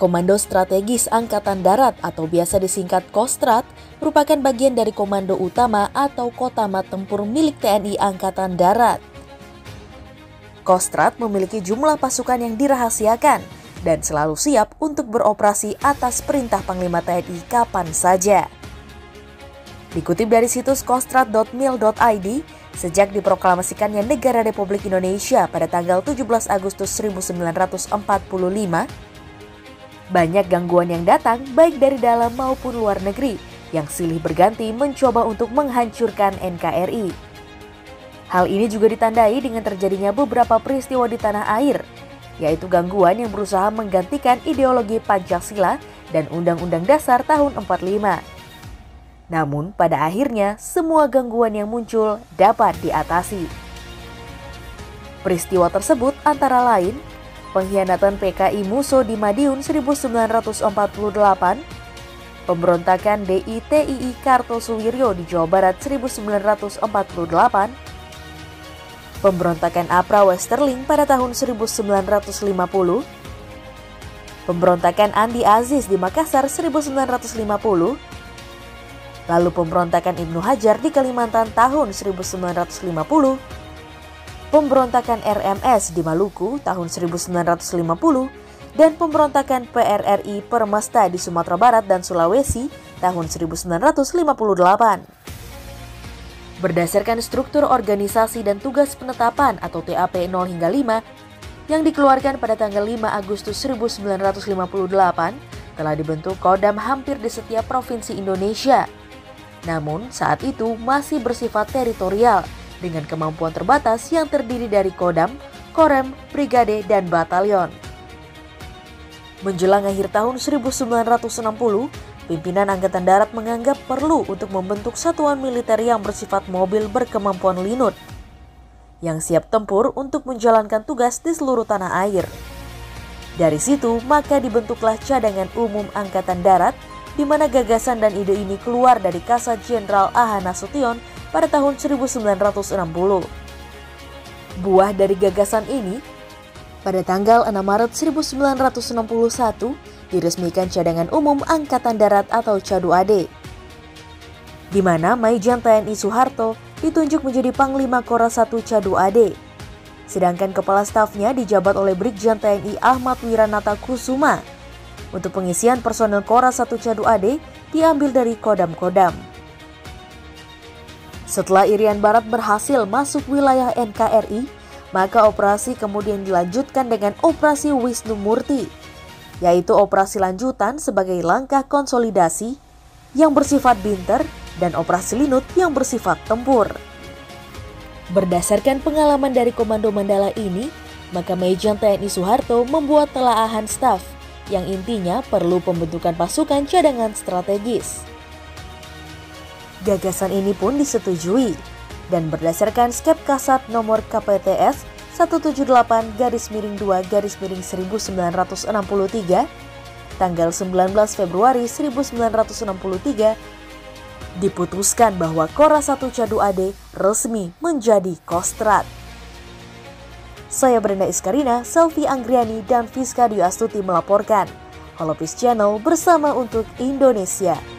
Komando Strategis Angkatan Darat atau biasa disingkat Kostrad merupakan bagian dari Komando Utama atau Kotama Tempur milik TNI Angkatan Darat. Kostrad memiliki jumlah pasukan yang dirahasiakan dan selalu siap untuk beroperasi atas perintah Panglima TNI kapan saja. Dikutip dari situs kostrad.mil.id, sejak diproklamasikannya Negara Republik Indonesia pada tanggal 17 Agustus 1945, banyak gangguan yang datang baik dari dalam maupun luar negeri yang silih berganti mencoba untuk menghancurkan NKRI. Hal ini juga ditandai dengan terjadinya beberapa peristiwa di tanah air, yaitu gangguan yang berusaha menggantikan ideologi Pancasila dan Undang-Undang Dasar tahun 45. Namun pada akhirnya semua gangguan yang muncul dapat diatasi. Peristiwa tersebut antara lain pengkhianatan PKI Musso di Madiun 1948, pemberontakan DITII Kartosuwiryo di Jawa Barat 1948, pemberontakan APRA Westerling pada tahun 1950, pemberontakan Andi Aziz di Makassar 1950, lalu pemberontakan Ibnu Hajar di Kalimantan tahun 1950, pemberontakan RMS di Maluku tahun 1950, dan pemberontakan PRRI Permesta di Sumatera Barat dan Sulawesi tahun 1958. Berdasarkan struktur organisasi dan tugas penetapan atau TAP 0 hingga 5 yang dikeluarkan pada tanggal 5 Agustus 1958, telah dibentuk Kodam hampir di setiap provinsi Indonesia. Namun saat itu masih bersifat teritorial dengan kemampuan terbatas yang terdiri dari Kodam, Korem, Brigade, dan Batalion. Menjelang akhir tahun 1960, pimpinan Angkatan Darat menganggap perlu untuk membentuk satuan militer yang bersifat mobil berkemampuan linut, yang siap tempur untuk menjalankan tugas di seluruh tanah air. Dari situ, maka dibentuklah Cadangan Umum Angkatan Darat, di mana gagasan dan ide ini keluar dari Kasat Jenderal A.H. Nasution pada tahun 1960. Buah dari gagasan ini, pada tanggal 6 Maret 1961 diresmikan Cadangan Umum Angkatan Darat atau CADU-AD, di mana Maijen TNI Soeharto ditunjuk menjadi Panglima Koras 1 CADU-AD, sedangkan kepala stafnya dijabat oleh Brigjen TNI Ahmad Wiranata Kusuma. Untuk pengisian personel Koras 1 CADU-AD diambil dari Kodam-Kodam. Setelah Irian Barat berhasil masuk wilayah NKRI, maka operasi kemudian dilanjutkan dengan Operasi Wisnu Murti, yaitu operasi lanjutan sebagai langkah konsolidasi yang bersifat binter dan operasi linut yang bersifat tempur. Berdasarkan pengalaman dari Komando Mandala ini, maka Maijen TNI Soeharto membuat telaahan staf yang intinya perlu pembentukan pasukan cadangan strategis. Gagasan ini pun disetujui dan berdasarkan Skep Kasat nomor KPTS 178-2-1963 tanggal 19 Februari 1963 diputuskan bahwa Koras 1 CADU-AD resmi menjadi Kostrad. Saya Brenda Iskarina, Selvi Anggriani, dan Fiska Dwi Astuti melaporkan. Holopis Channel bersama untuk Indonesia.